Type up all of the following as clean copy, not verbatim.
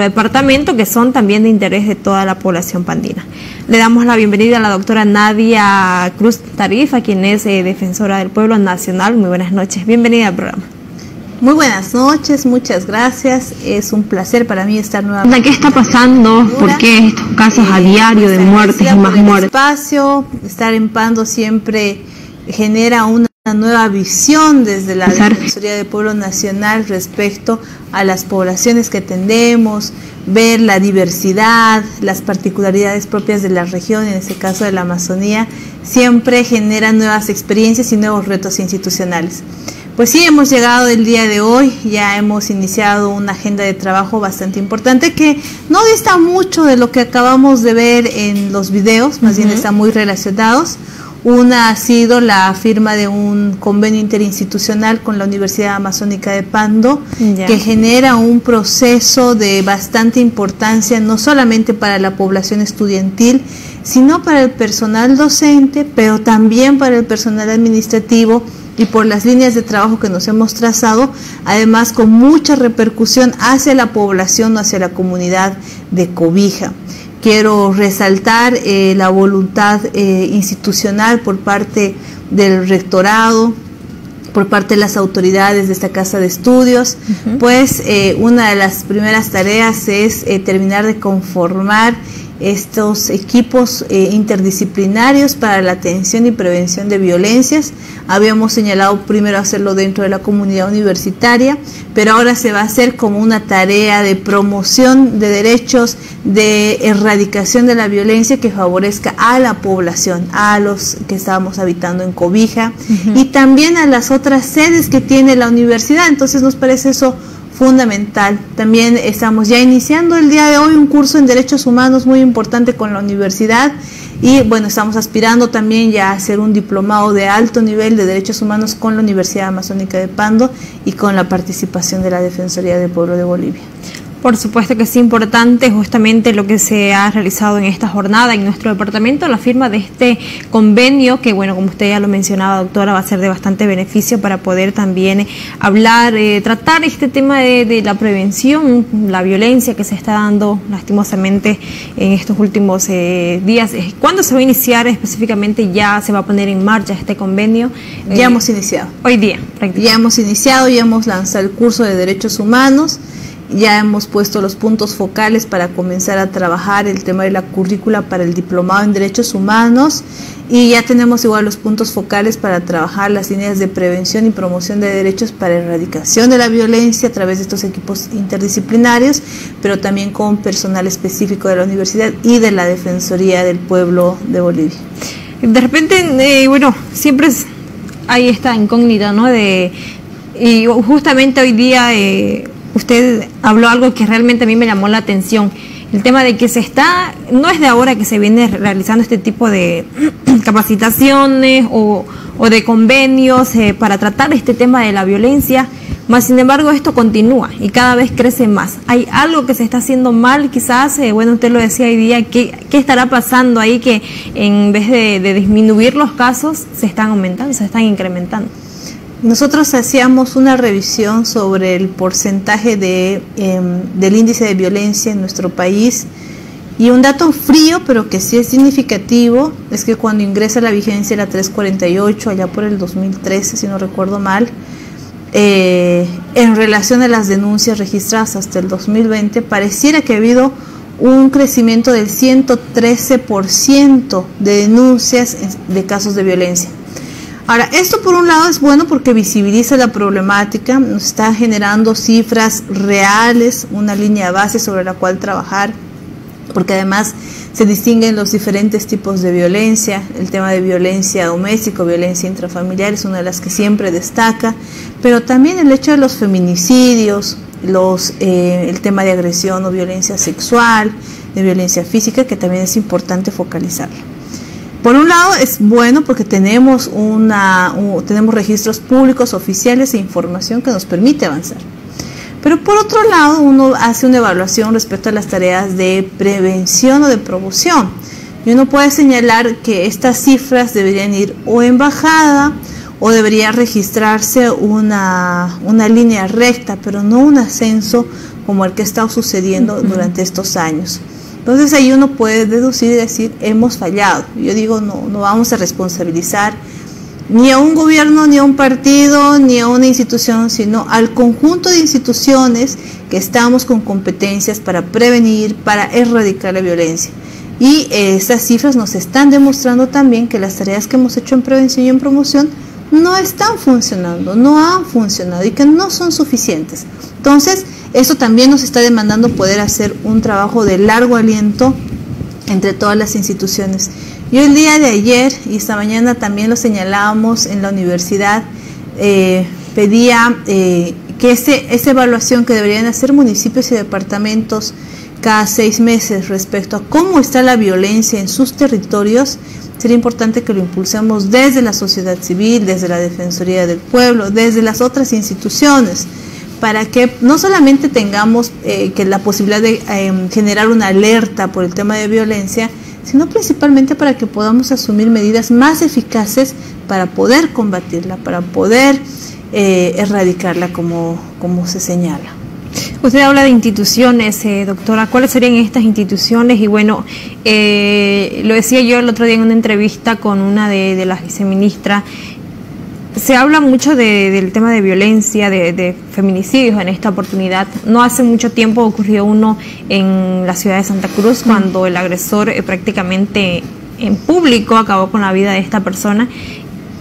departamento, que son también de interés de toda la población pandina. Le damos la bienvenida a la doctora Nadia Cruz Tarifa, quien es defensora del pueblo nacional. Muy buenas noches, bienvenida al programa. Muy buenas noches, muchas gracias. Es un placer para mí estar nuevamente. ¿Qué está pasando? ¿Por qué estos casos a diario de muertes y más muertes? Espacio, estar en Pando siempre genera una nueva visión desde la Defensoría del Pueblo Nacional respecto a las poblaciones que atendemos, ver la diversidad, las particularidades propias de la región, en este caso de la Amazonía, siempre genera nuevas experiencias y nuevos retos institucionales. Pues sí, hemos llegado el día de hoy, ya hemos iniciado una agenda de trabajo bastante importante que no dista mucho de lo que acabamos de ver en los videos, más bien están muy relacionados. Una ha sido la firma de un convenio interinstitucional con la Universidad Amazónica de Pando, que genera un proceso de bastante importancia, no solamente para la población estudiantil, sino para el personal docente, pero también para el personal administrativo, y por las líneas de trabajo que nos hemos trazado, además con mucha repercusión hacia la población o hacia la comunidad de Cobija. Quiero resaltar la voluntad institucional por parte del rectorado, por parte de las autoridades de esta casa de estudios, pues una de las primeras tareas es terminar de conformar estos equipos interdisciplinarios para la atención y prevención de violencias. Habíamos señalado primero hacerlo dentro de la comunidad universitaria, pero ahora se va a hacer como una tarea de promoción de derechos, de erradicación de la violencia que favorezca a la población, a los que estábamos habitando en Cobija y también a las otras sedes que tiene la universidad. Entonces nos parece eso fundamental. También estamos ya iniciando el día de hoy un curso en Derechos Humanos muy importante con la universidad y bueno, estamos aspirando también ya a hacer un diplomado de alto nivel de Derechos Humanos con la Universidad Amazónica de Pando y con la participación de la Defensoría del Pueblo de Bolivia. Por supuesto que es importante justamente lo que se ha realizado en esta jornada en nuestro departamento, la firma de este convenio que, bueno, como usted ya lo mencionaba, doctora, va a ser de bastante beneficio para poder también hablar, tratar este tema de la prevención, la violencia que se está dando lastimosamente en estos últimos días. ¿Cuándo se va a iniciar específicamente? ¿Ya se va a poner en marcha este convenio? Ya hemos iniciado. Hoy día, prácticamente. Ya hemos iniciado, ya hemos lanzado el curso de Derechos Humanos. Ya hemos puesto los puntos focales para comenzar a trabajar el tema de la currícula para el diplomado en Derechos Humanos y ya tenemos igual los puntos focales para trabajar las líneas de prevención y promoción de derechos para erradicación de la violencia a través de estos equipos interdisciplinarios, pero también con personal específico de la universidad y de la Defensoría del Pueblo de Bolivia. De repente, bueno, siempre hay esta incógnita, ¿no? Y justamente hoy día usted habló algo que realmente a mí me llamó la atención, el tema de que no es de ahora que se viene realizando este tipo de capacitaciones o de convenios para tratar este tema de la violencia, mas sin embargo esto continúa y cada vez crece más. ¿Hay algo que se está haciendo mal quizás? Bueno, usted lo decía hoy día, ¿qué estará pasando ahí que en vez de disminuir los casos se están aumentando, se están incrementando? Nosotros hacíamos una revisión sobre el porcentaje del índice de violencia en nuestro país y un dato frío, pero que sí es significativo, es que cuando ingresa la vigencia la 348, allá por el 2013, si no recuerdo mal, en relación a las denuncias registradas hasta el 2020, pareciera que ha habido un crecimiento del 113% de denuncias de casos de violencia. Ahora, esto por un lado es bueno porque visibiliza la problemática, nos está generando cifras reales, una línea base sobre la cual trabajar, porque además se distinguen los diferentes tipos de violencia. El tema de violencia doméstica, violencia intrafamiliar es una de las que siempre destaca, pero también el hecho de los feminicidios, el tema de agresión o violencia sexual, de violencia física, que también es importante focalizarlo. Por un lado es bueno porque tenemos registros públicos, oficiales e información que nos permite avanzar. Pero por otro lado uno hace una evaluación respecto a las tareas de prevención o de promoción. Y uno puede señalar que estas cifras deberían ir o en bajada o debería registrarse una línea recta, pero no un ascenso como el que ha estado sucediendo durante estos años. Entonces ahí uno puede deducir y decir, hemos fallado. Yo digo, no vamos a responsabilizar ni a un gobierno, ni a un partido, ni a una institución, sino al conjunto de instituciones que estamos con competencias para prevenir, para erradicar la violencia. Y estas cifras nos están demostrando también que las tareas que hemos hecho en prevención y en promoción no están funcionando, no han funcionado y que no son suficientes. Entonces, eso también nos está demandando poder hacer un trabajo de largo aliento entre todas las instituciones. Yo el día de ayer y esta mañana también lo señalábamos en la universidad, pedía que esa evaluación que deberían hacer municipios y departamentos cada 6 meses respecto a cómo está la violencia en sus territorios, sería importante que lo impulsemos desde la sociedad civil, desde la Defensoría del Pueblo, desde las otras instituciones, para que no solamente tengamos que la posibilidad de generar una alerta por el tema de violencia, sino principalmente para que podamos asumir medidas más eficaces para poder combatirla, para poder erradicarla como se señala. Usted habla de instituciones, doctora. ¿Cuáles serían estas instituciones? Y bueno, lo decía yo el otro día en una entrevista con una de las viceministras. Se habla mucho del tema de violencia, de feminicidios en esta oportunidad. No hace mucho tiempo ocurrió uno en la ciudad de Santa Cruz, cuando el agresor prácticamente en público acabó con la vida de esta persona.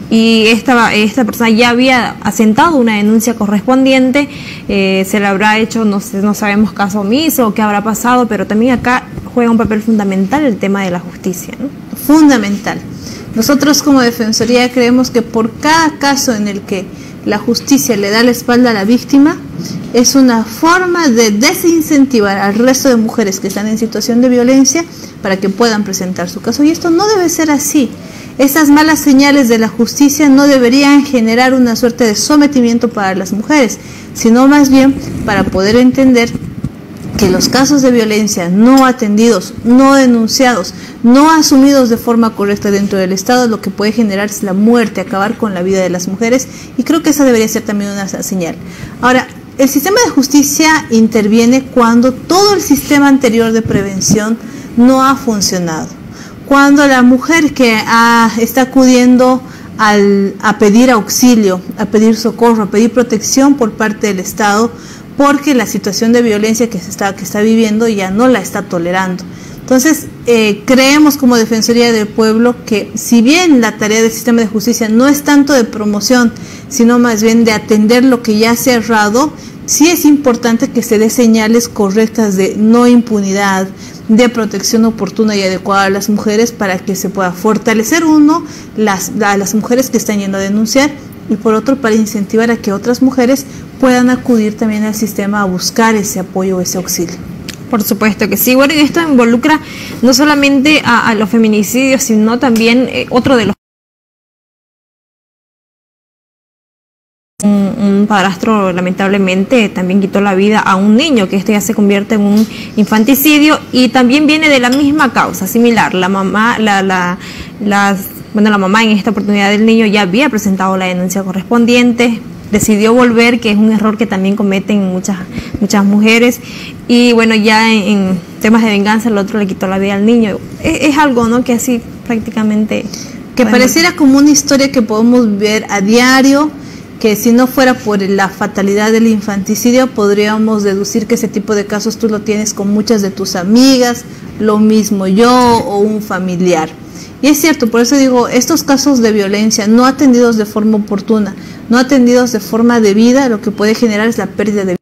Y esta persona ya había asentado una denuncia correspondiente, se le habrá hecho, no sabemos, caso omiso o qué habrá pasado, pero también acá juega un papel fundamental el tema de la justicia, ¿no? Fundamental. Nosotros como Defensoría creemos que por cada caso en el que la justicia le da la espalda a la víctima, es una forma de desincentivar al resto de mujeres que están en situación de violencia para que puedan presentar su caso. Y esto no debe ser así. Esas malas señales de la justicia no deberían generar una suerte de sometimiento para las mujeres, sino más bien para poder entender que los casos de violencia no atendidos, no denunciados, no asumidos de forma correcta dentro del Estado, lo que puede generar es la muerte, acabar con la vida de las mujeres, y creo que esa debería ser también una señal. Ahora, el sistema de justicia interviene cuando todo el sistema anterior de prevención no ha funcionado. Cuando la mujer que está acudiendo a pedir auxilio, a pedir socorro, a pedir protección por parte del Estado, porque la situación de violencia que está viviendo ya no la está tolerando. Entonces, creemos como Defensoría del Pueblo que si bien la tarea del sistema de justicia no es tanto de promoción, sino más bien de atender lo que ya se ha errado, sí es importante que se dé señales correctas de no impunidad, de protección oportuna y adecuada a las mujeres, para que se pueda fortalecer a las mujeres que están yendo a denunciar, y por otro para incentivar a que otras mujeres puedan acudir también al sistema a buscar ese apoyo, ese auxilio. Por supuesto que sí. Bueno, y esto involucra no solamente a los feminicidios, sino también otro de los... Un padrastro lamentablemente también quitó la vida a un niño, que esto ya se convierte en un infanticidio, y también viene de la misma causa, similar. La mamá, la mamá en esta oportunidad del niño ya había presentado la denuncia correspondiente, decidió volver, que es un error que también cometen muchas mujeres, y bueno, ya en temas de venganza el otro le quitó la vida al niño. Es algo, ¿no?, que así prácticamente... Que pareciera como una historia que podemos ver a diario, que si no fuera por la fatalidad del infanticidio, podríamos deducir que ese tipo de casos tú lo tienes con muchas de tus amigas, lo mismo yo o un familiar. Y es cierto, por eso digo, estos casos de violencia no atendidos de forma oportuna, no atendidos de forma debida, lo que puede generar es la pérdida de vida.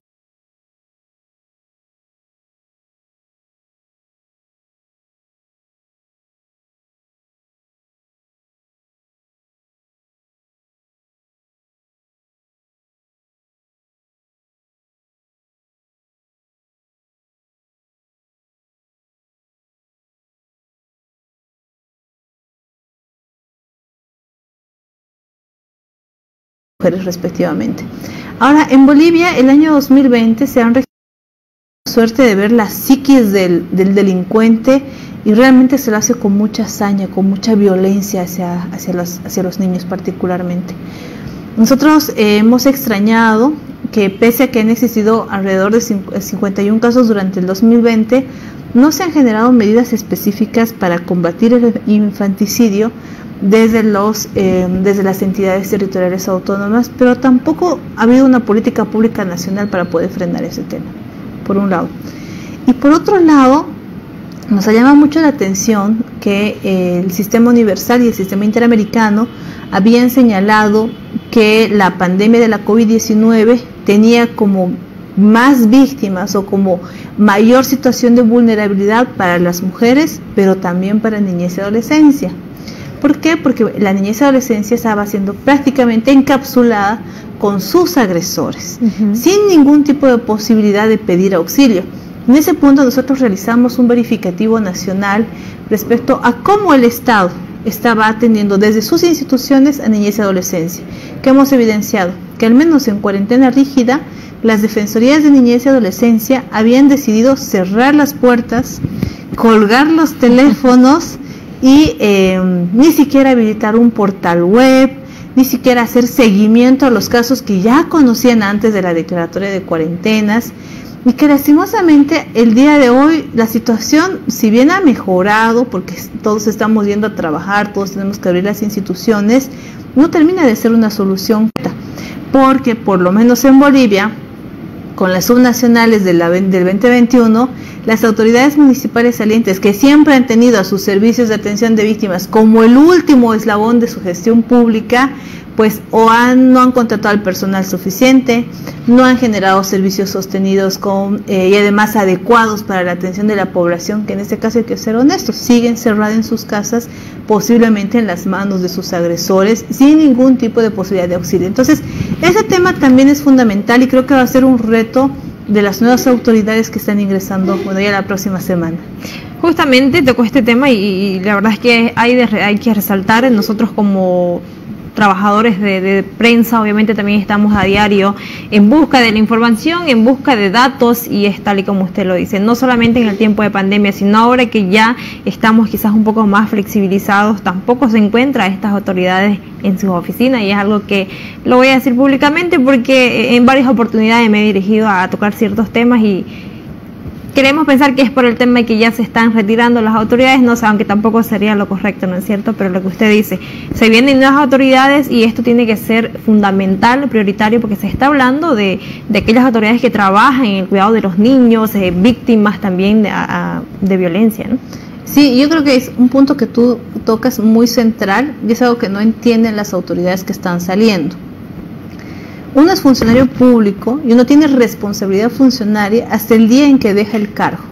Respectivamente. Ahora, en Bolivia, el año 2020 se han registrado la suerte de ver la psiquis del delincuente, y realmente se lo hace con mucha hazaña, con mucha violencia hacia los niños particularmente. Nosotros hemos extrañado que pese a que han existido alrededor de 51 casos durante el 2020, no se han generado medidas específicas para combatir el infanticidio desde las entidades territoriales autónomas, pero tampoco ha habido una política pública nacional para poder frenar ese tema, por un lado. Y por otro lado, nos llama mucho la atención que el Sistema Universal y el Sistema Interamericano habían señalado que la pandemia de la COVID-19 tenía como más víctimas o como mayor situación de vulnerabilidad para las mujeres, pero también para niñez y adolescencia. ¿Por qué? Porque la niñez y adolescencia estaba siendo prácticamente encapsulada con sus agresores, sin ningún tipo de posibilidad de pedir auxilio. En ese punto nosotros realizamos un verificativo nacional respecto a cómo el Estado estaba atendiendo desde sus instituciones a niñez y adolescencia, que hemos evidenciado que al menos en cuarentena rígida las defensorías de niñez y adolescencia habían decidido cerrar las puertas, colgar los teléfonos y ni siquiera habilitar un portal web, ni siquiera hacer seguimiento a los casos que ya conocían antes de la declaratoria de cuarentenas, y que lastimosamente el día de hoy la situación, si bien ha mejorado, porque todos estamos yendo a trabajar, todos tenemos que abrir las instituciones, no termina de ser una solución, porque por lo menos en Bolivia, con las subnacionales del 2021, las autoridades municipales salientes, que siempre han tenido a sus servicios de atención de víctimas como el último eslabón de su gestión pública, pues no han contratado al personal suficiente, no han generado servicios sostenidos y además adecuados para la atención de la población, que en este caso hay que ser honestos, siguen cerradas en sus casas, posiblemente en las manos de sus agresores, sin ningún tipo de posibilidad de auxilio. Entonces, ese tema también es fundamental y creo que va a ser un reto de las nuevas autoridades que están ingresando, ya la próxima semana. Justamente tocó este tema y la verdad es que hay que resaltar, nosotros como trabajadores de prensa, obviamente también estamos a diario en busca de la información, en busca de datos, y es tal y como usted lo dice, no solamente en el tiempo de pandemia, sino ahora que ya estamos quizás un poco más flexibilizados, tampoco se encuentra estas autoridades en sus oficinas, y es algo que lo voy a decir públicamente porque en varias oportunidades me he dirigido a tocar ciertos temas y queremos pensar que es por el tema de que ya se están retirando las autoridades, no sé, aunque tampoco sería lo correcto, ¿no es cierto? Pero lo que usted dice, se vienen nuevas autoridades y esto tiene que ser fundamental, prioritario, porque se está hablando de aquellas autoridades que trabajan en el cuidado de los niños, víctimas también de violencia, ¿no? Sí, yo creo que es un punto que tú tocas muy central y es algo que no entienden las autoridades que están saliendo. Uno es funcionario público y uno tiene responsabilidad funcionaria hasta el día en que deja el cargo.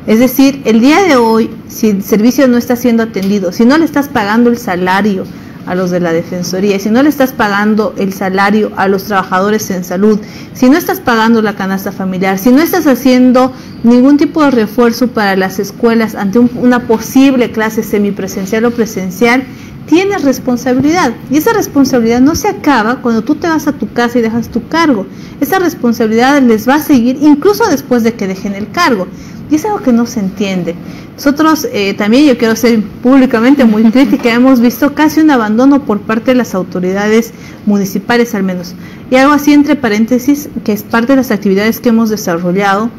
Es decir, el día de hoy, si el servicio no está siendo atendido, si no le estás pagando el salario a los de la Defensoría, si no le estás pagando el salario a los trabajadores en salud, si no estás pagando la canasta familiar, si no estás haciendo ningún tipo de refuerzo para las escuelas ante una posible clase semipresencial o presencial, tienes responsabilidad, y esa responsabilidad no se acaba cuando tú te vas a tu casa y dejas tu cargo. Esa responsabilidad les va a seguir incluso después de que dejen el cargo, y es algo que no se entiende. Nosotros también, yo quiero ser públicamente muy crítica, hemos visto casi un abandono por parte de las autoridades municipales al menos, y algo así entre paréntesis, que es parte de las actividades que hemos desarrollado,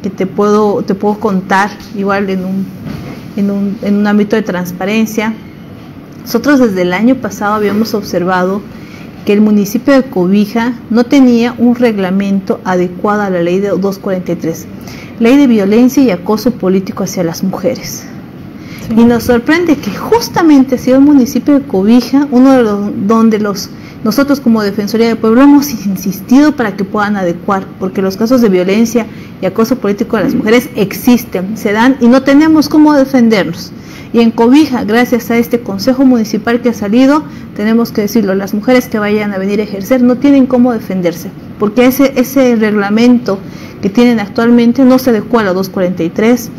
que te puedo contar igual en un ámbito de transparencia. Nosotros desde el año pasado habíamos observado que el municipio de Cobija no tenía un reglamento adecuado a la ley de 243, ley de violencia y acoso político hacia las mujeres. Sí. Y nos sorprende que justamente ha sido el municipio de Cobija uno de donde nosotros como Defensoría del Pueblo hemos insistido para que puedan adecuar, porque los casos de violencia y acoso político a las mujeres existen, se dan y no tenemos cómo defendernos. Y en Cobija, gracias a este consejo municipal que ha salido, tenemos que decirlo, las mujeres que vayan a venir a ejercer no tienen cómo defenderse, porque ese reglamento que tienen actualmente no se adecua a la 243,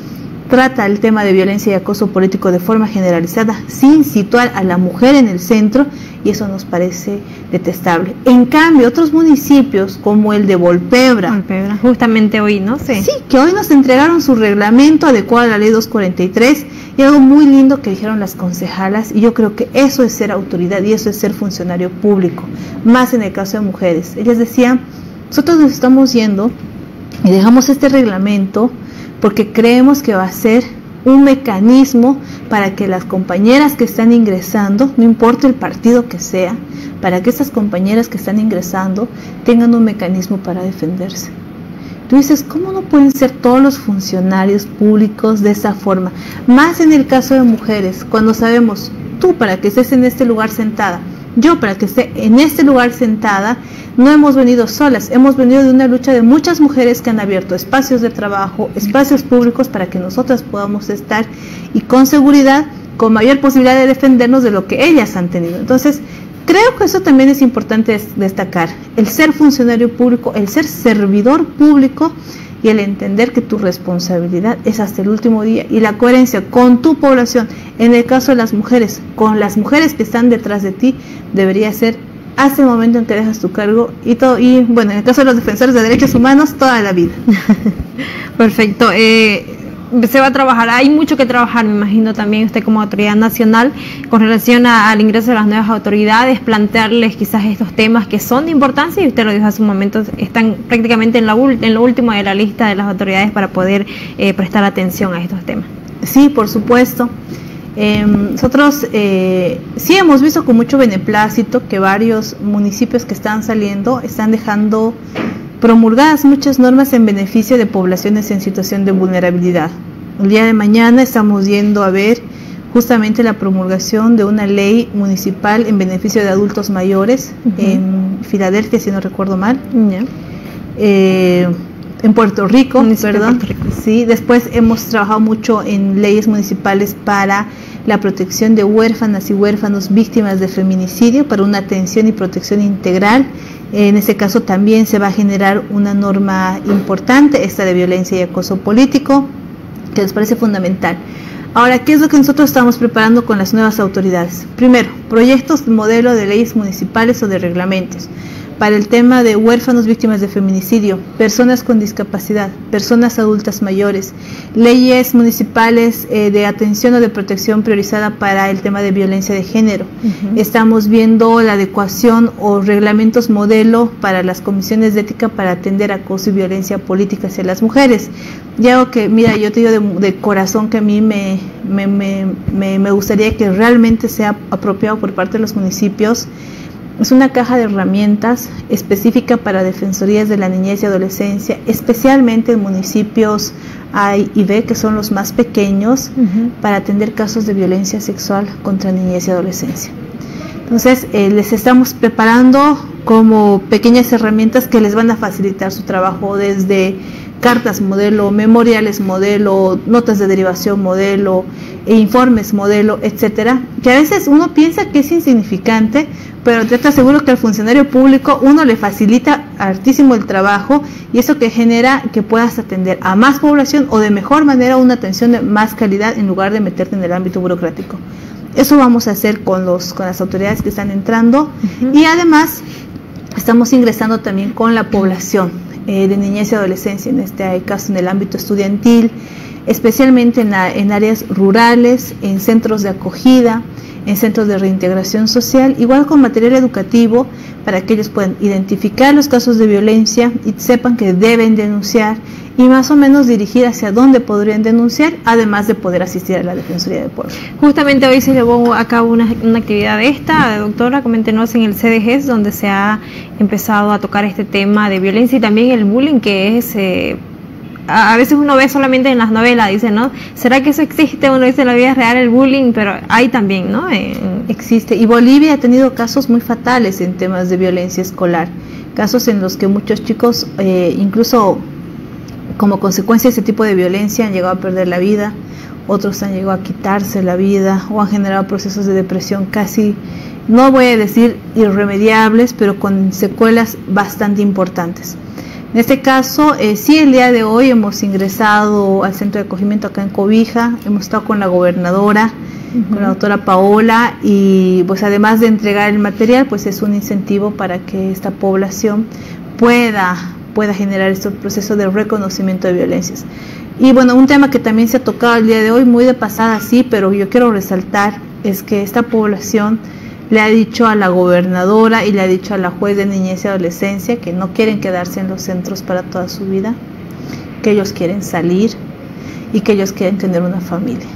trata el tema de violencia y acoso político de forma generalizada, sin situar a la mujer en el centro, y eso nos parece detestable. En cambio, otros municipios como el de Volpebra, justamente hoy, ¿no? Sí, que hoy nos entregaron su reglamento adecuado a la ley 243, y algo muy lindo que dijeron las concejalas, y yo creo que eso es ser autoridad y eso es ser funcionario público, más en el caso de mujeres. Ellas decían Nosotros nos estamos yendo y dejamos este reglamento porque creemos que va a ser un mecanismo para que las compañeras que están ingresando, no importa el partido que sea, para que estas compañeras que están ingresando tengan un mecanismo para defenderse. Tú dices, ¿cómo no pueden ser todos los funcionarios públicos de esa forma? Más en el caso de mujeres, cuando sabemos, tú para que estés en este lugar sentada, yo para que esté en este lugar sentada, no hemos venido solas, hemos venido de una lucha de muchas mujeres que han abierto espacios de trabajo, espacios públicos para que nosotras podamos estar y con seguridad, con mayor posibilidad de defendernos de lo que ellas han tenido. Entonces, creo que eso también es importante destacar, el ser funcionario público, el ser servidor público y el entender que tu responsabilidad es hasta el último día y la coherencia con tu población, en el caso de las mujeres, con las mujeres que están detrás de ti, debería ser hasta el momento en que dejas tu cargo y todo, y bueno, en el caso de los defensores de derechos humanos, toda la vida. Perfecto. Se va a trabajar, hay mucho que trabajar, me imagino también usted como autoridad nacional con relación al ingreso de las nuevas autoridades, plantearles quizás estos temas que son de importancia y usted lo dijo hace un momento, están prácticamente en lo último de la lista de las autoridades para poder prestar atención a estos temas. Sí, por supuesto. Nosotros sí hemos visto con mucho beneplácito que varios municipios que están saliendo están dejando promulgadas muchas normas en beneficio de poblaciones en situación de vulnerabilidad. El día de mañana estamos yendo a ver justamente la promulgación de una ley municipal en beneficio de adultos mayores en Filadelfia, si no recuerdo mal. En Puerto Rico, perdón. Sí, después hemos trabajado mucho en leyes municipales para la protección de huérfanas y huérfanos víctimas de feminicidio, para una atención y protección integral. En este caso también se va a generar una norma importante, esta de violencia y acoso político, que nos parece fundamental. Ahora, ¿qué es lo que nosotros estamos preparando con las nuevas autoridades? Primero, proyectos de modelo de leyes municipales o de reglamentos para el tema de huérfanos víctimas de feminicidio, personas con discapacidad, personas adultas mayores, leyes municipales de atención o de protección priorizada para el tema de violencia de género. Estamos viendo la adecuación o reglamentos modelo para las comisiones de ética para atender acoso y violencia política hacia las mujeres. Y algo que, mira, yo te digo de corazón que a mí me gustaría que realmente sea apropiado por parte de los municipios. Es una caja de herramientas específica para defensorías de la niñez y adolescencia, especialmente en municipios A y B, que son los más pequeños, para atender casos de violencia sexual contra niñez y adolescencia. Entonces, les estamos preparando como pequeñas herramientas que les van a facilitar su trabajo, desde cartas modelo, memoriales modelo, notas de derivación modelo, informes modelo, etcétera, que a veces uno piensa que es insignificante, pero te aseguro que al funcionario público uno le facilita hartísimo el trabajo, y eso que genera que puedas atender a más población o de mejor manera una atención de más calidad en lugar de meterte en el ámbito burocrático. Eso vamos a hacer con las autoridades que están entrando, y además estamos ingresando también con la población de niñez y adolescencia, en este caso en el ámbito estudiantil, especialmente en áreas rurales, en centros de acogida, en centros de reintegración social, igual con material educativo para que ellos puedan identificar los casos de violencia y sepan que deben denunciar y más o menos dirigir hacia dónde podrían denunciar, además de poder asistir a la Defensoría del Pueblo. Justamente hoy se llevó a cabo una actividad de esta, doctora, coméntenos, en el CDGES, donde se ha empezado a tocar este tema de violencia y también el bullying, que es... a veces uno ve solamente en las novelas, dice, ¿no? ¿Será que eso existe? Uno dice en la vida real el bullying, pero hay también, ¿no? Existe. Y Bolivia ha tenido casos muy fatales en temas de violencia escolar. Casos en los que muchos chicos, incluso como consecuencia de ese tipo de violencia, han llegado a perder la vida. Otros han llegado a quitarse la vida o han generado procesos de depresión casi, no voy a decir irremediables, pero con secuelas bastante importantes. En este caso, sí, el día de hoy hemos ingresado al centro de acogimiento acá en Cobija, hemos estado con la gobernadora, con la doctora Paola, y pues además de entregar el material, pues es un incentivo para que esta población pueda generar este proceso de reconocimiento de violencias. Y bueno, un tema que también se ha tocado el día de hoy, muy de pasada sí, pero yo quiero resaltar, es que esta población le ha dicho a la gobernadora y le ha dicho a la juez de niñez y adolescencia que no quieren quedarse en los centros para toda su vida, que ellos quieren salir y que ellos quieren tener una familia.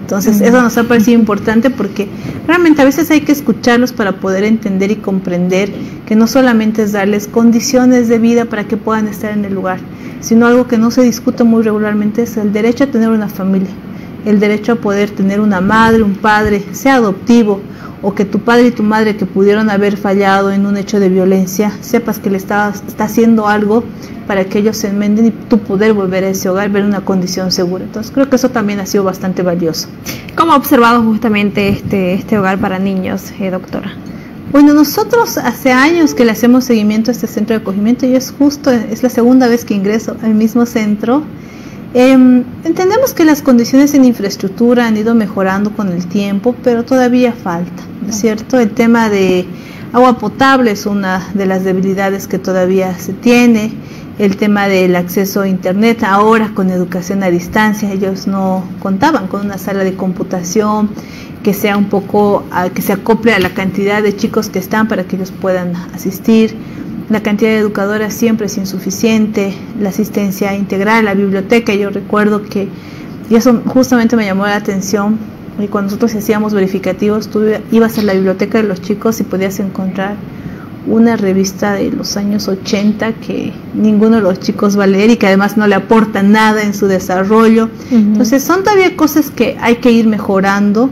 Entonces eso nos ha parecido importante porque realmente a veces hay que escucharlos para poder entender y comprender que no solamente es darles condiciones de vida para que puedan estar en el lugar, sino algo que no se discute muy regularmente, es el derecho a tener una familia, el derecho a poder tener una madre, un padre, sea adoptivo, o que tu padre y tu madre que pudieron haber fallado en un hecho de violencia, sepas que le está haciendo algo para que ellos se enmenden y tú poder volver a ese hogar, ver una condición segura. Entonces creo que eso también ha sido bastante valioso. ¿Cómo ha observado justamente este hogar para niños, doctora? Bueno, nosotros hace años que le hacemos seguimiento a este centro de acogimiento y es la segunda vez que ingreso al mismo centro. Entendemos que las condiciones en infraestructura han ido mejorando con el tiempo, pero todavía falta, ¿no es cierto? El tema de agua potable es una de las debilidades que todavía se tiene. El tema del acceso a internet, ahora con educación a distancia, ellos no contaban con una sala de computación que sea que se acople a la cantidad de chicos que están para que ellos puedan asistir. La cantidad de educadoras siempre es insuficiente, la asistencia integral, la biblioteca. Yo recuerdo que, y eso justamente me llamó la atención, y cuando nosotros hacíamos verificativos, tú ibas a la biblioteca de los chicos y podías encontrar una revista de los años 80 que ninguno de los chicos va a leer y que además no le aporta nada en su desarrollo. Entonces son todavía cosas que hay que ir mejorando,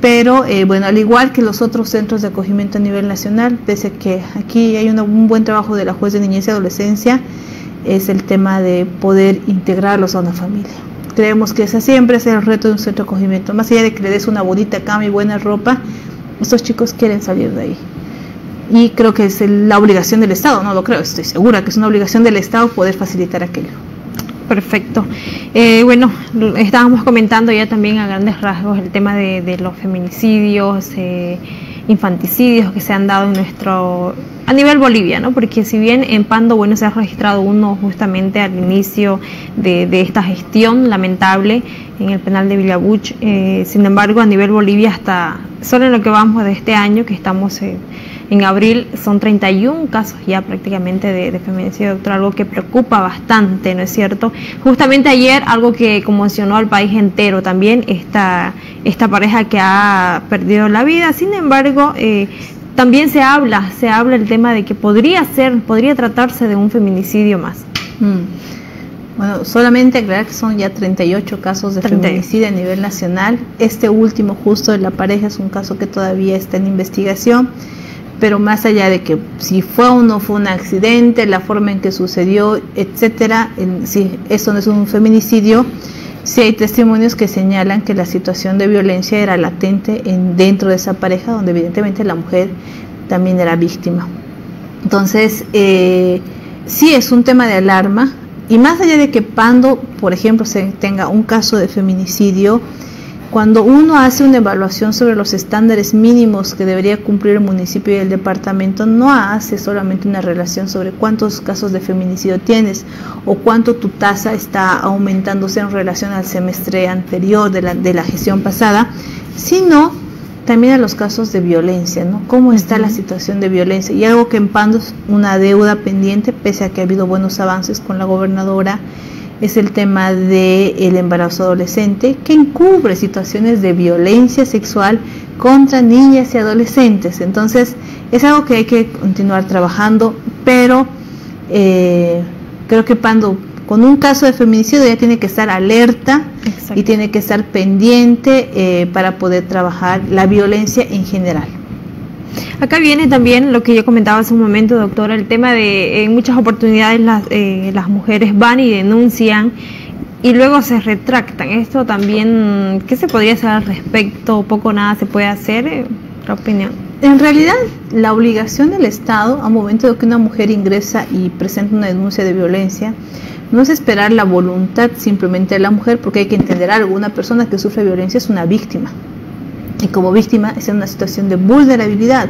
pero bueno, al igual que los otros centros de acogimiento a nivel nacional, pese a que aquí hay un buen trabajo de la juez de niñez y adolescencia, es el tema de poder integrarlos a una familia. Creemos que ese siempre es el reto de un centro de acogimiento, más allá de que le des una bonita cama y buena ropa, estos chicos quieren salir de ahí. Y creo que es la obligación del Estado, no lo creo, estoy segura que es una obligación del Estado poder facilitar aquello. Perfecto. Bueno, estábamos comentando ya también a grandes rasgos el tema de los feminicidios, infanticidios que se han dado a nivel Bolivia, ¿no? Porque si bien en Pando, bueno, se ha registrado uno justamente al inicio de esta gestión lamentable en el penal de Villabuch, sin embargo a nivel Bolivia hasta solo en lo que vamos de este año, que estamos en abril, son 31 casos ya prácticamente de feminicidio, doctor, algo que preocupa bastante, ¿no es cierto? Justamente ayer, algo que conmocionó al país entero también, esta pareja que ha perdido la vida. Sin embargo, también se habla el tema de que podría tratarse de un feminicidio más. Bueno, solamente aclarar que son ya 38 casos de feminicidio a nivel nacional. Este último, justo de la pareja, es un caso que todavía está en investigación. Pero más allá de que si fue o no fue un accidente, la forma en que sucedió, etcétera, si eso no es un feminicidio, sí hay testimonios que señalan que la situación de violencia era latente dentro de esa pareja, donde evidentemente la mujer también era víctima. Entonces, sí es un tema de alarma, y más allá de que Pando, por ejemplo, se tenga un caso de feminicidio, cuando uno hace una evaluación sobre los estándares mínimos que debería cumplir el municipio y el departamento, no hace solamente una relación sobre cuántos casos de feminicidio tienes o cuánto tu tasa está aumentándose en relación al semestre anterior de la gestión pasada, sino también a los casos de violencia, ¿no? ¿Cómo está la situación de violencia? Y algo que en Pando es una deuda pendiente, pese a que ha habido buenos avances con la gobernadora, es el tema del embarazo adolescente, que encubre situaciones de violencia sexual contra niñas y adolescentes. Entonces es algo que hay que continuar trabajando, pero creo que Pando, con un caso de feminicidio, ya tiene que estar alerta. Exacto. Y tiene que estar pendiente para poder trabajar la violencia en general. Acá viene también lo que yo comentaba hace un momento, doctora, el tema de en muchas oportunidades las mujeres van y denuncian y luego se retractan. Esto también, ¿qué se podría hacer al respecto? Poco o nada se puede hacer, ¿la opinión? En realidad, la obligación del Estado, al momento de que una mujer ingresa y presenta una denuncia de violencia, no es esperar la voluntad simplemente de la mujer, porque hay que entender algo: una persona que sufre violencia es una víctima. Y como víctima es en una situación de vulnerabilidad,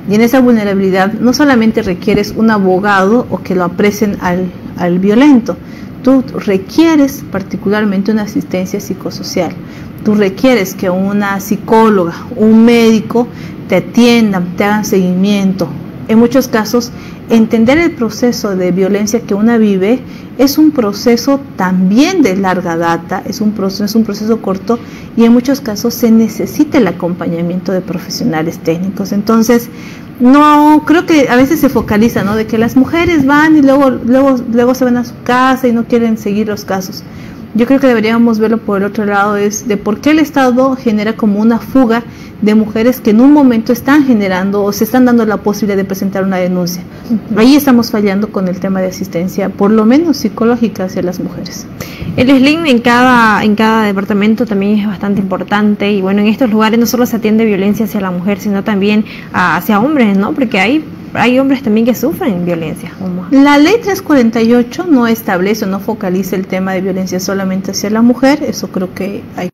y en esa vulnerabilidad no solamente requieres un abogado o que lo aprecien al violento, tú requieres particularmente una asistencia psicosocial. tú requieres que una psicóloga, un médico te atiendan, te hagan seguimiento. En muchos casos, entender el proceso de violencia que una vive es un proceso también de larga data, es un proceso corto, y en muchos casos se necesita el acompañamiento de profesionales técnicos. Entonces, no creo que a veces se focaliza, ¿no?, de que las mujeres van y luego se van a su casa y no quieren seguir los casos. Yo creo que deberíamos verlo por el otro lado, es de por qué el Estado genera como una fuga de mujeres que en un momento están generando o se están dando la posibilidad de presentar una denuncia. Ahí estamos fallando con el tema de asistencia, por lo menos psicológica, hacia las mujeres. El SLIM en cada departamento también es bastante importante, y bueno, en estos lugares no solo se atiende violencia hacia la mujer, sino también hacia hombres, ¿no? Porque hay hombres también que sufren violencia. La ley 348 no establece o no focaliza el tema de violencia solamente hacia la mujer, eso creo que hay.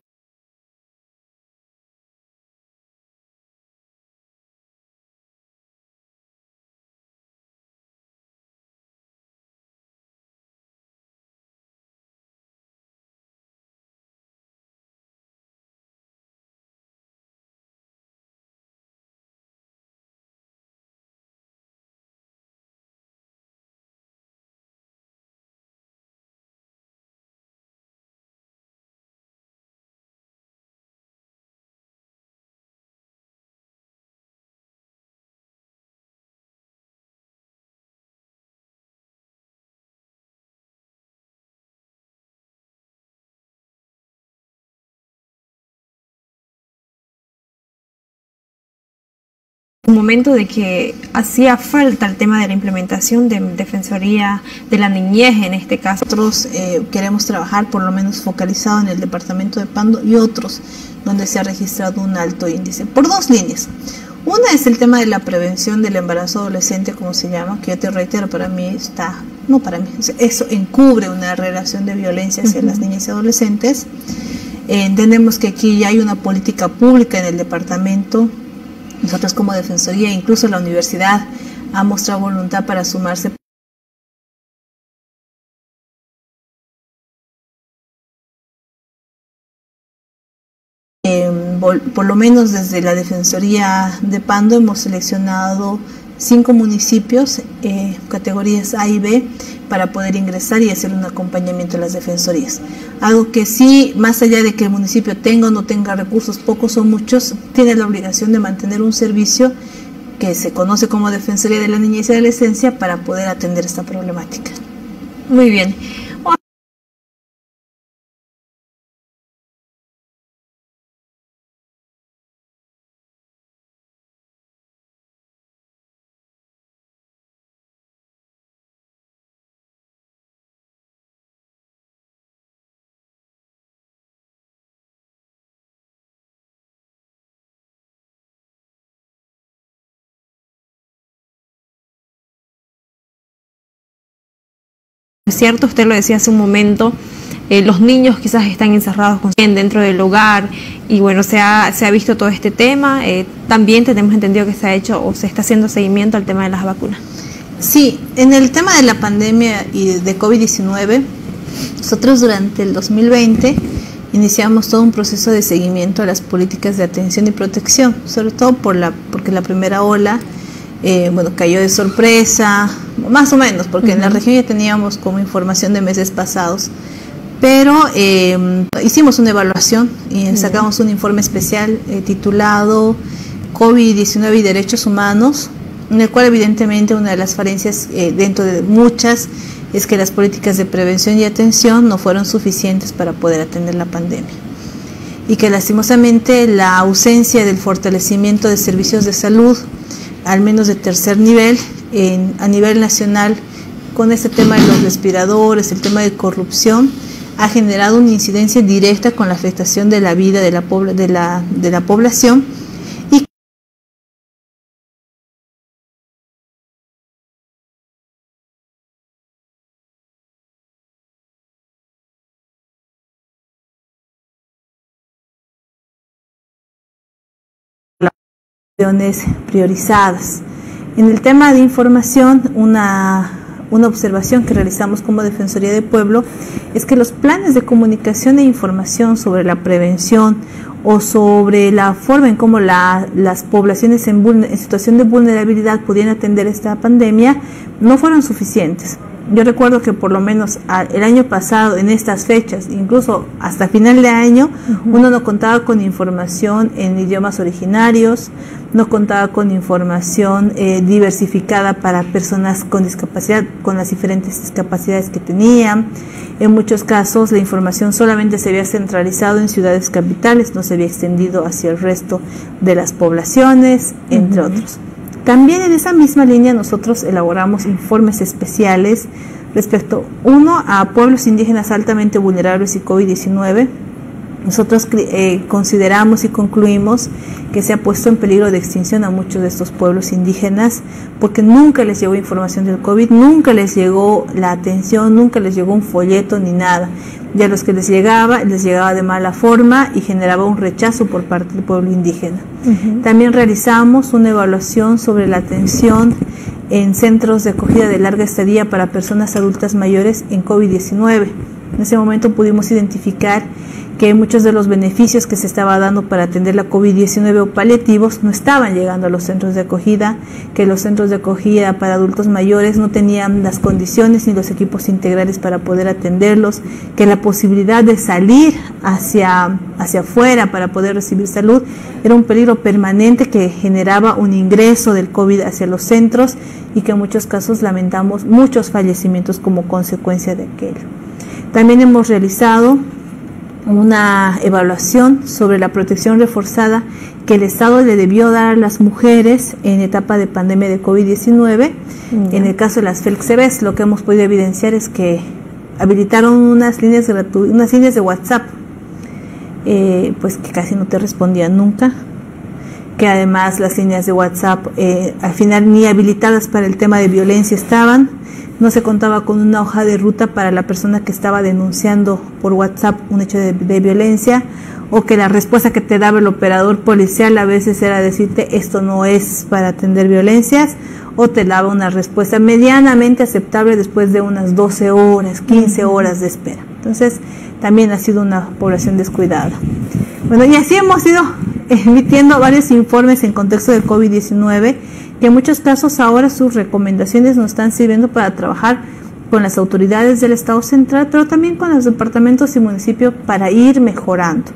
Un momento de que hacía falta el tema de la implementación de Defensoría de la Niñez en este caso. Nosotros queremos trabajar por lo menos focalizado en el departamento de Pando y otros donde se ha registrado un alto índice, por dos líneas. Una es el tema de la prevención del embarazo adolescente, como se llama, que yo te reitero, eso encubre una relación de violencia hacia las niñas y adolescentes. Entendemos que aquí ya hay una política pública en el departamento. Nosotros como Defensoría, incluso la universidad, ha mostrado voluntad para sumarse. Por lo menos desde la Defensoría de Pando hemos seleccionado 5 municipios, categorías A y B, para poder ingresar y hacer un acompañamiento a las defensorías. Algo que sí, más allá de que el municipio tenga o no tenga recursos, pocos o muchos, tiene la obligación de mantener un servicio que se conoce como Defensoría de la Niñez y Adolescencia para poder atender esta problemática. Muy bien. Es cierto, usted lo decía hace un momento, los niños quizás están encerrados dentro del hogar, y bueno, se ha visto todo este tema. También tenemos entendido que se ha hecho o se está haciendo seguimiento al tema de las vacunas. Sí, en el tema de la pandemia y de COVID-19, nosotros durante el 2020 iniciamos todo un proceso de seguimiento a las políticas de atención y protección, sobre todo porque la primera ola cayó de sorpresa, más o menos, porque en la región ya teníamos como información de meses pasados, pero hicimos una evaluación y sacamos un informe especial titulado COVID-19 y Derechos Humanos, en el cual evidentemente una de las falencias, dentro de muchas, es que las políticas de prevención y atención no fueron suficientes para poder atender la pandemia, y que lastimosamente la ausencia del fortalecimiento de servicios de salud, al menos de tercer nivel, a nivel nacional, con este tema de los respiradores, el tema de corrupción, ha generado una incidencia directa con la afectación de la vida de la población. Y priorizadas. En el tema de información, una una observación que realizamos como Defensoría del Pueblo es que los planes de comunicación e información sobre la prevención o sobre la forma en cómo las poblaciones en situación de vulnerabilidad pudieran atender esta pandemia no fueron suficientes. Yo recuerdo que por lo menos el año pasado, en estas fechas, incluso hasta final de año, uno no contaba con información en idiomas originarios, no contaba con información diversificada para personas con discapacidad, con las diferentes discapacidades que tenían. En muchos casos la información solamente se había centralizado en ciudades capitales, no se había extendido hacia el resto de las poblaciones, entre otros. También en esa misma línea nosotros elaboramos informes especiales respecto, uno, a pueblos indígenas altamente vulnerables y COVID-19. Nosotros consideramos y concluimos que se ha puesto en peligro de extinción a muchos de estos pueblos indígenas porque nunca les llegó información del COVID, nunca les llegó la atención, nunca les llegó un folleto ni nada. Y a los que les llegaba de mala forma y generaba un rechazo por parte del pueblo indígena. También realizamos una evaluación sobre la atención en centros de acogida de larga estadía para personas adultas mayores en COVID-19. En ese momento pudimos identificar que muchos de los beneficios que se estaba dando para atender la COVID-19 o paliativos no estaban llegando a los centros de acogida, que los centros de acogida para adultos mayores no tenían las condiciones ni los equipos integrales para poder atenderlos, que la posibilidad de salir hacia afuera para poder recibir salud era un peligro permanente que generaba un ingreso del COVID hacia los centros y que en muchos casos lamentamos muchos fallecimientos como consecuencia de aquello. También hemos realizado una evaluación sobre la protección reforzada que el Estado le debió dar a las mujeres en etapa de pandemia de COVID-19. En el caso de las FELCSEBES, lo que hemos podido evidenciar es que habilitaron unas líneas de WhatsApp, pues que casi no te respondían nunca, que además las líneas de WhatsApp al final ni habilitadas para el tema de violencia estaban. No se contaba con una hoja de ruta para la persona que estaba denunciando por WhatsApp un hecho de violencia, o que la respuesta que te daba el operador policial a veces era decirte esto no es para atender violencias, o te daba una respuesta medianamente aceptable después de unas 12 horas, 15 horas de espera. Entonces también ha sido una población descuidada. Bueno, y así hemos ido emitiendo varios informes en contexto del COVID-19, que en muchos casos ahora sus recomendaciones nos están sirviendo para trabajar con las autoridades del Estado central, pero también con los departamentos y municipios para ir mejorando.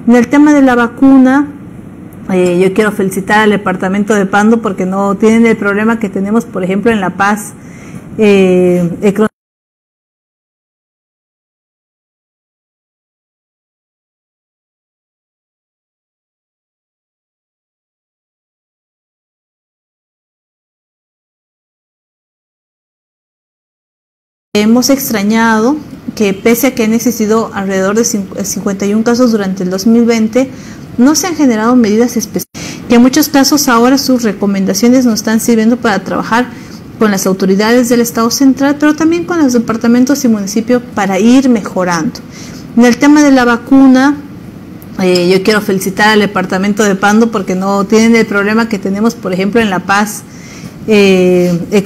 En el tema de la vacuna, yo quiero felicitar al departamento de Pando porque no tienen el problema que tenemos, por ejemplo, en La Paz, hemos extrañado que pese a que han existido alrededor de 51 casos durante el 2020, no se han generado medidas especiales, que en muchos casos ahora sus recomendaciones nos están sirviendo para trabajar con las autoridades del Estado central, pero también con los departamentos y municipios para ir mejorando. En el tema de la vacuna, yo quiero felicitar al departamento de Pando porque no tienen el problema que tenemos, por ejemplo, en La Paz, el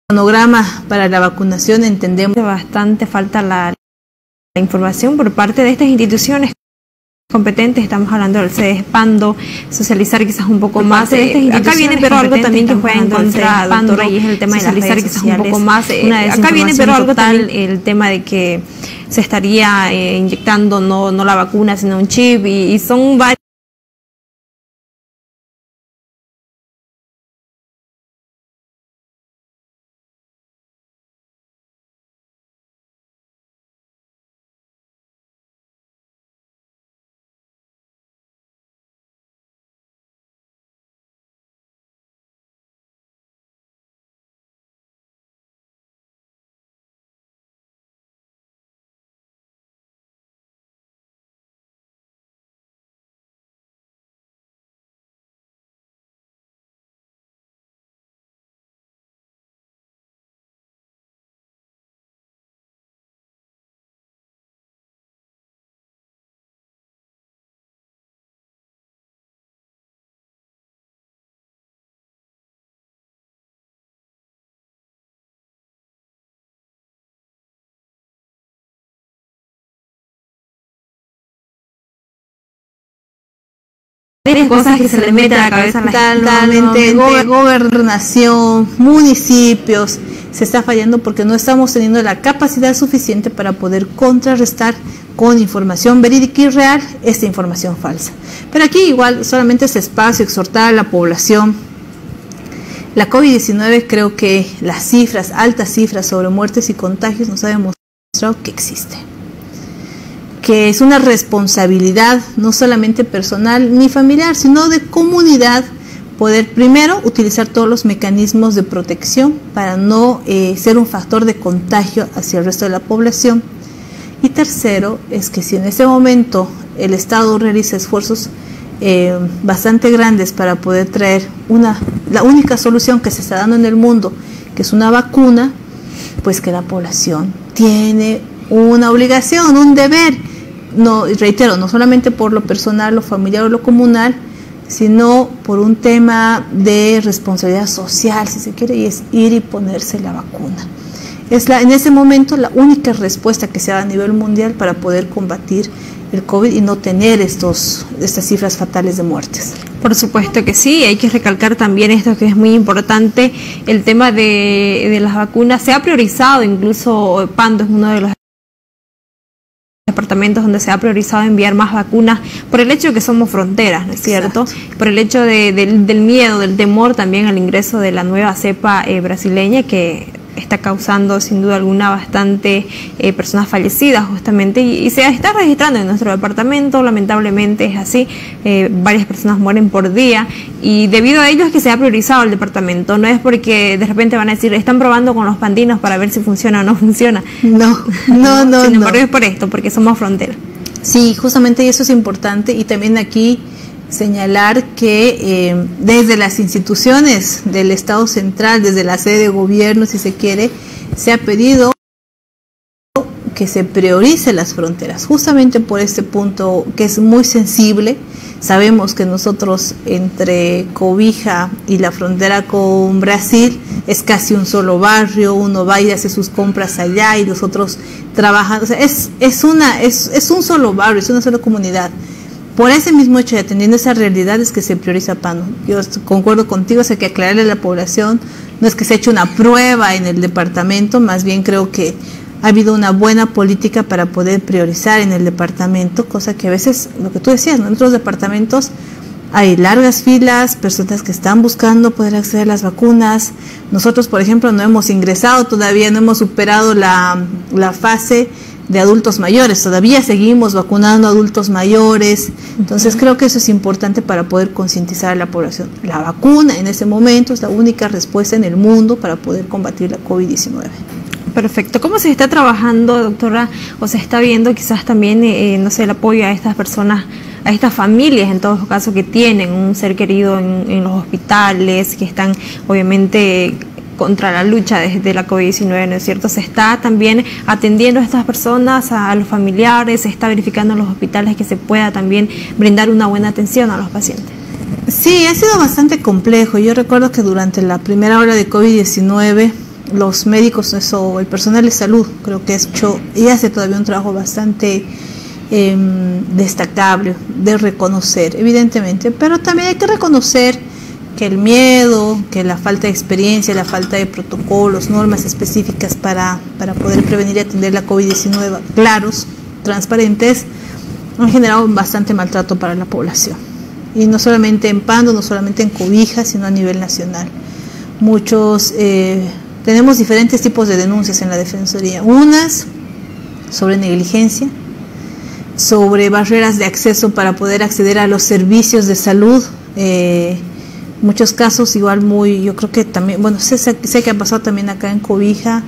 cronograma para la vacunación, entendemos bastante falta la información por parte de estas instituciones competentes. Estamos hablando del CEDES Pando, socializar quizás un poco más. Acá viene pero algo también que juega en contra, doctora, y es el tema de socializar quizás un poco más. Acá viene pero algo también el tema de que se estaría inyectando no la vacuna sino un chip, y son varios cosas que se le meten a la cabeza a la gente. Gobernación, municipios, se está fallando porque no estamos teniendo la capacidad suficiente para poder contrarrestar con información verídica y real esta información falsa. Pero aquí igual solamente este espacio, exhortar a la población. La COVID-19, creo que las cifras, altas cifras sobre muertes y contagios nos ha demostrado que existe, que es una responsabilidad no solamente personal ni familiar, sino de comunidad, poder primero utilizar todos los mecanismos de protección para no ser un factor de contagio hacia el resto de la población. Y tercero, es que si en ese momento el Estado realiza esfuerzos bastante grandes para poder traer la única solución que se está dando en el mundo, que es una vacuna, pues que la población tiene una obligación, un deber, no, reitero, no solamente por lo personal, lo familiar o lo comunal, sino por un tema de responsabilidad social, si se quiere, y es ir y ponerse la vacuna. Es en ese momento la única respuesta que se da a nivel mundial para poder combatir el COVID y no tener estas cifras fatales de muertes. Por supuesto que sí, hay que recalcar también esto que es muy importante, el tema de las vacunas. Se ha priorizado, incluso Pando es uno de los departamentos donde se ha priorizado enviar más vacunas por el hecho de que somos fronteras, ¿no es cierto? Exacto. Por el hecho del miedo, del temor también al ingreso de la nueva cepa brasileña, que está causando sin duda alguna bastante personas fallecidas justamente, y se está registrando en nuestro departamento, lamentablemente es así, varias personas mueren por día, y debido a ello es que se ha priorizado el departamento. No es porque de repente van a decir, están probando con los pandinos para ver si funciona o no funciona. No. Sin embargo es por esto, porque somos frontera. Sí, justamente eso es importante, y también aquí señalar que desde las instituciones del Estado central, desde la sede de gobierno, si se quiere, se ha pedido que se priorice las fronteras, justamente por este punto que es muy sensible. Sabemos que nosotros entre Cobija y la frontera con Brasil es casi un solo barrio, uno va y hace sus compras allá y los otros trabajan, o sea, es un solo barrio, es una sola comunidad. Por ese mismo hecho, y atendiendo esa realidad, es que se prioriza Pando. Yo concuerdo contigo, hay que aclararle a la población, no es que se ha hecho una prueba en el departamento, más bien creo que ha habido una buena política para poder priorizar en el departamento, cosa que a veces, lo que tú decías, ¿no? En otros departamentos hay largas filas, personas que están buscando poder acceder a las vacunas. Nosotros, por ejemplo, no hemos ingresado todavía, no hemos superado la fase de adultos mayores, todavía seguimos vacunando a adultos mayores. Entonces creo que eso es importante para poder concientizar a la población. La vacuna en ese momento es la única respuesta en el mundo para poder combatir la COVID-19. Perfecto. ¿Cómo se está trabajando, doctora, o se está viendo quizás también, no sé, el apoyo a estas personas, a estas familias en todos los casos que tienen un ser querido en los hospitales, que están obviamente contra la lucha desde la COVID-19, ¿no es cierto? Se está también atendiendo a estas personas, a los familiares, se está verificando en los hospitales que se pueda también brindar una buena atención a los pacientes. Sí, ha sido bastante complejo. Yo recuerdo que durante la primera ola de COVID-19, los médicos o el personal de salud creo que hace todavía un trabajo bastante destacable de reconocer, evidentemente, pero también hay que reconocer que el miedo, que la falta de experiencia, la falta de protocolos, normas específicas para poder prevenir y atender la COVID-19 claros, transparentes, han generado bastante maltrato para la población. Y no solamente en Pando, no solamente en Cobija, sino a nivel nacional. Tenemos diferentes tipos de denuncias en la Defensoría. Unas sobre negligencia, sobre barreras de acceso para poder acceder a los servicios de salud, muchos casos igual yo creo que también, bueno, sé que ha pasado también acá en Cobija,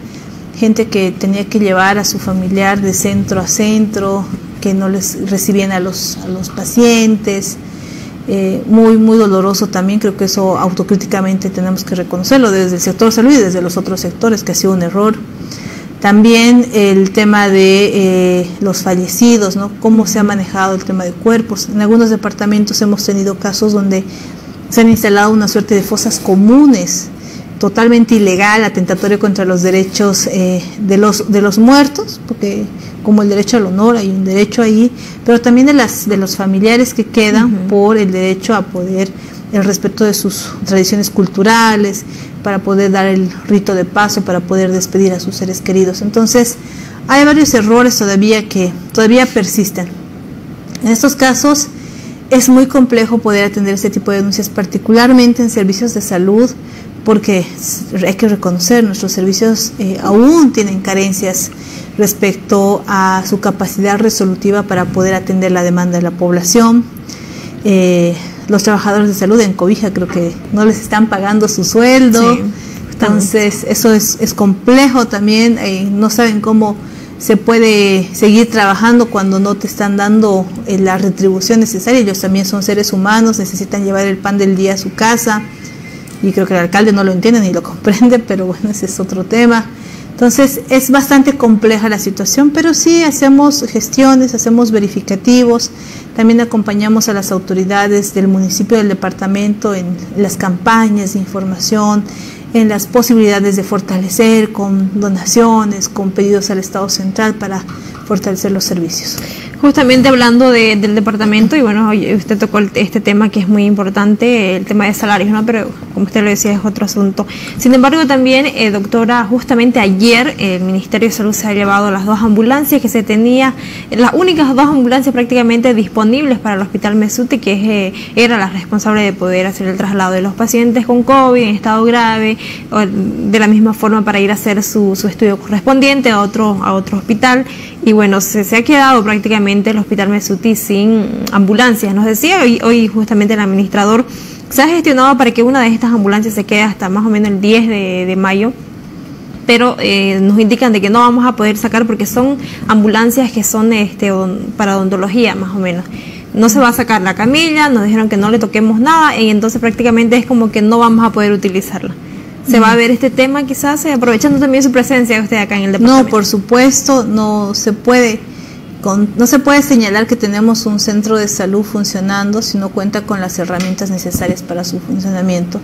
gente que tenía que llevar a su familiar de centro a centro, que no les recibían a los pacientes, muy doloroso también. Creo que eso autocríticamente tenemos que reconocerlo desde el sector salud y desde los otros sectores, que ha sido un error. También el tema de los fallecidos, ¿no? Cómo se ha manejado el tema de cuerpos. En algunos departamentos hemos tenido casos donde se han instalado una suerte de fosas comunes totalmente ilegal, atentatorio contra los derechos de los muertos, porque como el derecho al honor hay un derecho ahí, pero también de los familiares que quedan por el derecho a poder, el respeto de sus tradiciones culturales, para poder dar el rito de paso, para poder despedir a sus seres queridos. Entonces hay varios errores todavía que todavía persisten. En estos casos es muy complejo poder atender este tipo de denuncias, particularmente en servicios de salud, porque hay que reconocer, nuestros servicios aún tienen carencias respecto a su capacidad resolutiva para poder atender la demanda de la población. Los trabajadores de salud en Cobija creo que no les están pagando su sueldo, sí, entonces eso es complejo también, no saben cómo se puede seguir trabajando cuando no te están dando la retribución necesaria. Ellos también son seres humanos, necesitan llevar el pan del día a su casa, y creo que el alcalde no lo entiende ni lo comprende, pero bueno, ese es otro tema. Entonces es bastante compleja la situación, pero sí hacemos gestiones, hacemos verificativos, también acompañamos a las autoridades del municipio, del departamento en las campañas de información, en las posibilidades de fortalecer con donaciones, con pedidos al Estado central para fortalecer los servicios. Justamente hablando del departamento, y bueno, usted tocó este tema que es muy importante, el tema de salarios, ¿no? Pero como usted lo decía, es otro asunto. Sin embargo, también, doctora, justamente ayer el Ministerio de Salud se ha llevado las 2 ambulancias que se tenía, las únicas 2 ambulancias prácticamente disponibles para el Hospital Mesuti, que era la responsable de poder hacer el traslado de los pacientes con COVID en estado grave, o de la misma forma para ir a hacer su estudio correspondiente a otro hospital. Y bueno, se ha quedado prácticamente el Hospital Mesuti sin ambulancias. Nos decía hoy justamente el administrador, se ha gestionado para que una de estas ambulancias se quede hasta más o menos el 10 de mayo, pero nos indican de que no vamos a poder sacar porque son ambulancias que son para odontología más o menos. No se va a sacar la camilla, nos dijeron que no le toquemos nada, y entonces prácticamente es como que no vamos a poder utilizarla. ¿Se va a ver este tema quizás, aprovechando también su presencia usted acá en el departamento? No, por supuesto, no se puede señalar que tenemos un centro de salud funcionando si no cuenta con las herramientas necesarias para su funcionamiento.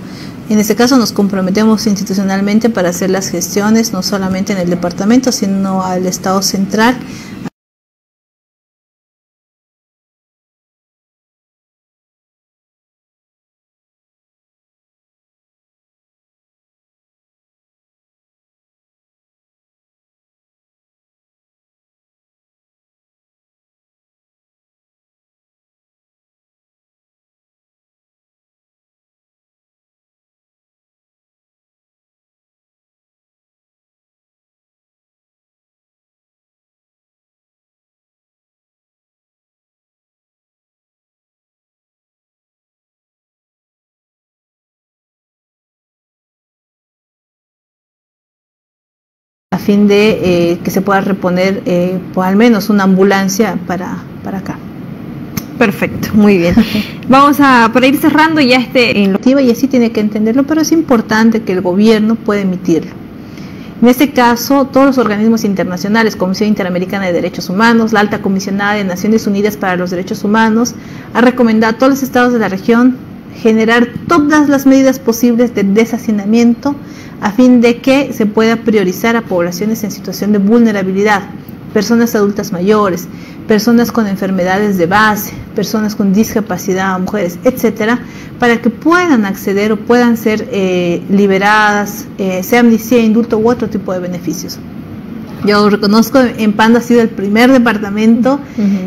En este caso nos comprometemos institucionalmente para hacer las gestiones, no solamente en el departamento, sino al Estado central. A fin de que se pueda reponer pues al menos una ambulancia para acá. Perfecto, muy bien. Vamos para ir cerrando ya y así tiene que entenderlo, pero es importante que el gobierno pueda emitirlo. En este caso, todos los organismos internacionales, Comisión Interamericana de Derechos Humanos, la Alta Comisionada de Naciones Unidas para los Derechos Humanos, ha recomendado a todos los estados de la región generar todas las medidas posibles de deshacinamiento a fin de que se pueda priorizar a poblaciones en situación de vulnerabilidad, personas adultas mayores, personas con enfermedades de base, personas con discapacidad, mujeres, etcétera, para que puedan acceder o puedan ser liberadas, sea amnistía, indulto u otro tipo de beneficios. Yo reconozco, en Pando ha sido el primer departamento,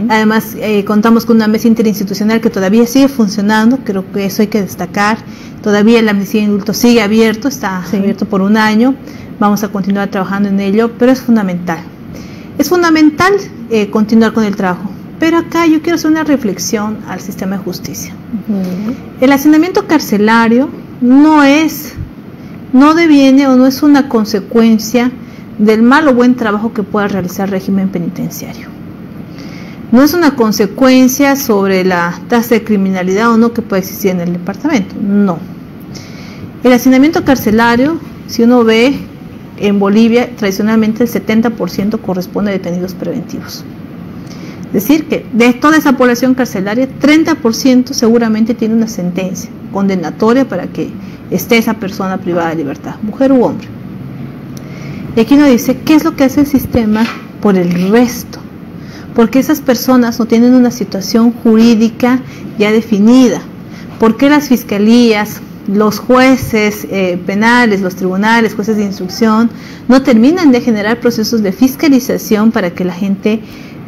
además contamos con una mesa interinstitucional que todavía sigue funcionando, creo que eso hay que destacar, todavía el amnistía e indulto sigue abierto, está abierto por 1 año, vamos a continuar trabajando en ello, pero es fundamental. Es fundamental continuar con el trabajo, pero acá yo quiero hacer una reflexión al sistema de justicia. El hacinamiento carcelario no deviene o no es una consecuencia del mal o buen trabajo que pueda realizar el régimen penitenciario. No es una consecuencia sobre la tasa de criminalidad o no que pueda existir en el departamento, no. El hacinamiento carcelario, si uno ve en Bolivia, tradicionalmente el 70% corresponde a detenidos preventivos. Es decir, que de toda esa población carcelaria, 30% seguramente tiene una sentencia condenatoria para que esté esa persona privada de libertad, mujer u hombre. Y aquí nos dice, ¿qué es lo que hace el sistema por el resto? Porque esas personas no tienen una situación jurídica ya definida. ¿Por qué las fiscalías, los jueces penales, los tribunales, jueces de instrucción, no terminan de generar procesos de fiscalización para que la gente,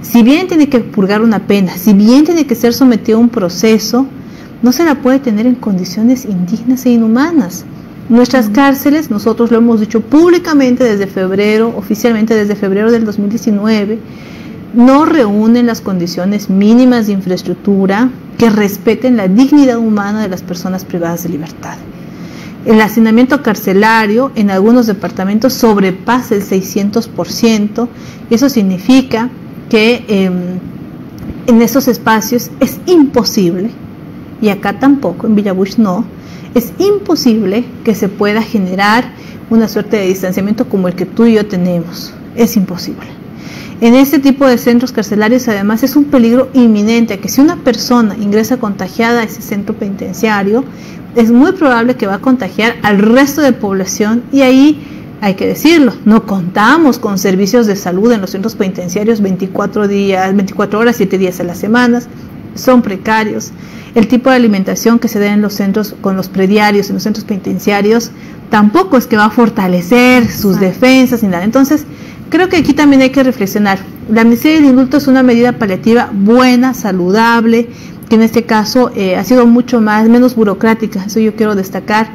si bien tiene que purgar una pena, si bien tiene que ser sometido a un proceso, no se la puede tener en condiciones indignas e inhumanas? Nuestras cárceles, nosotros lo hemos dicho públicamente desde febrero, oficialmente desde febrero del 2019, no reúnen las condiciones mínimas de infraestructura que respeten la dignidad humana de las personas privadas de libertad. El hacinamiento carcelario en algunos departamentos sobrepasa el 600%, y eso significa que en esos espacios es imposible, y acá tampoco, en Villa Bush no, es imposible que se pueda generar una suerte de distanciamiento como el que tú y yo tenemos. Es imposible. En este tipo de centros carcelarios, además, es un peligro inminente que si una persona ingresa contagiada a ese centro penitenciario, es muy probable que va a contagiar al resto de población, y ahí hay que decirlo, no contamos con servicios de salud en los centros penitenciarios 24 horas, 7 días a la semana, son precarios. El tipo de alimentación que se da en los centros, con los prediarios, en los centros penitenciarios, tampoco es que va a fortalecer sus defensas ni nada. Entonces, creo que aquí también hay que reflexionar. La amnistía y el indulto es una medida paliativa buena, saludable, que en este caso ha sido menos burocrática, eso yo quiero destacar,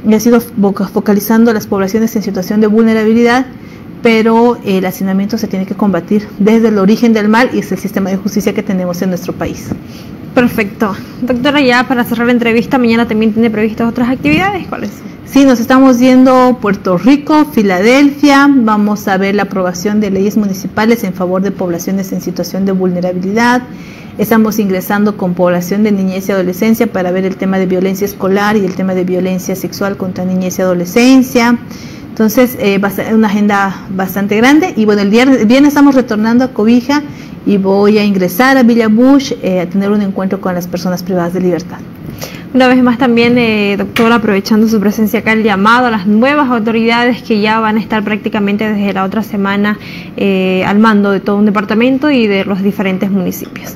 y ha sido focalizando a las poblaciones en situación de vulnerabilidad, pero el hacinamiento se tiene que combatir desde el origen del mal, y es el sistema de justicia que tenemos en nuestro país. Perfecto. Doctora, ya para cerrar la entrevista, mañana también tiene previstas otras actividades, ¿cuáles son? Sí, nos estamos yendo Puerto Rico, Filadelfia, vamos a ver la aprobación de leyes municipales en favor de poblaciones en situación de vulnerabilidad, estamos ingresando con población de niñez y adolescencia para ver el tema de violencia escolar y el tema de violencia sexual contra niñez y adolescencia. Entonces va a ser una agenda bastante grande, y bueno, el viernes estamos retornando a Cobija y voy a ingresar a Villa Bush a tener un encuentro con las personas privadas de libertad. Una vez más también, doctora, aprovechando su presencia acá, el llamado a las nuevas autoridades que ya van a estar prácticamente desde la otra semana al mando de todo un departamento y de los diferentes municipios.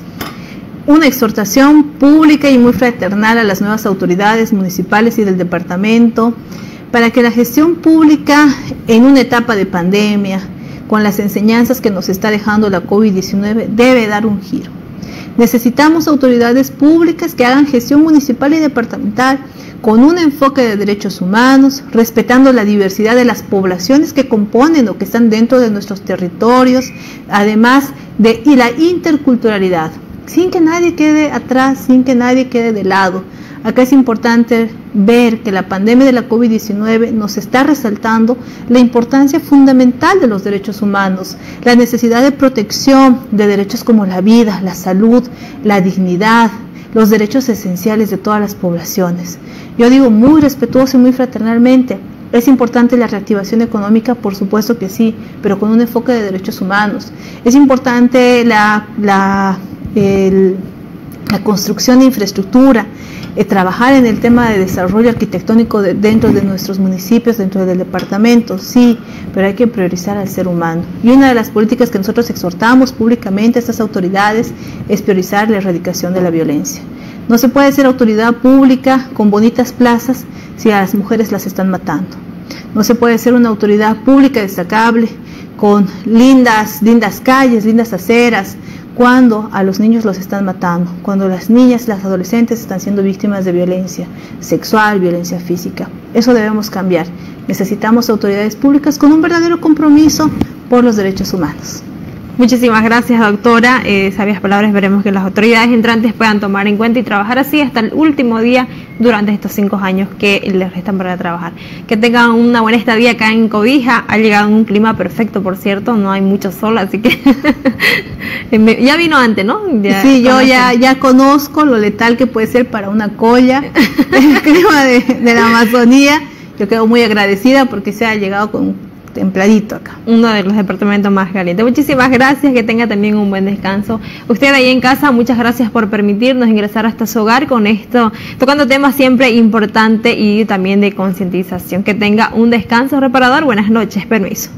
Una exhortación pública y muy fraternal a las nuevas autoridades municipales y del departamento para que la gestión pública en una etapa de pandemia, con las enseñanzas que nos está dejando la COVID-19, debe dar un giro. Necesitamos autoridades públicas que hagan gestión municipal y departamental con un enfoque de derechos humanos, respetando la diversidad de las poblaciones que componen o que están dentro de nuestros territorios, además de la interculturalidad, sin que nadie quede atrás, sin que nadie quede de lado. Acá es importante ver que la pandemia de la COVID-19 nos está resaltando la importancia fundamental de los derechos humanos, la necesidad de protección de derechos como la vida, la salud, la dignidad, los derechos esenciales de todas las poblaciones. Yo digo muy respetuoso y muy fraternalmente, ¿es importante la reactivación económica? Por supuesto que sí, pero con un enfoque de derechos humanos. Es importante la construcción de infraestructura, trabajar en el tema de desarrollo arquitectónico dentro de nuestros municipios, dentro del departamento, sí, pero hay que priorizar al ser humano. Y una de las políticas que nosotros exhortamos públicamente a estas autoridades es priorizar la erradicación de la violencia. No se puede ser autoridad pública con bonitas plazas si a las mujeres las están matando. No se puede ser una autoridad pública destacable con lindas calles, lindas aceras, cuando a los niños los están matando, cuando las niñas, las adolescentes están siendo víctimas de violencia sexual, violencia física. Eso debemos cambiar. Necesitamos autoridades públicas con un verdadero compromiso por los derechos humanos. Muchísimas gracias, doctora. Sabias palabras, veremos que las autoridades entrantes puedan tomar en cuenta y trabajar así hasta el último día durante estos 5 años que les restan para trabajar. Que tengan una buena estadía acá en Cobija. Ha llegado en un clima perfecto, por cierto, no hay mucho sol, así que ya vino antes, ¿no? Sí, yo ya conozco lo letal que puede ser para una colla el clima de la Amazonía. Yo quedo muy agradecida porque se ha llegado con templadito acá. Uno de los departamentos más calientes. Muchísimas gracias, que tenga también un buen descanso. Usted ahí en casa, muchas gracias por permitirnos ingresar hasta su hogar con esto, tocando temas siempre importantes y también de concientización. Que tenga un descanso reparador. Buenas noches, permiso.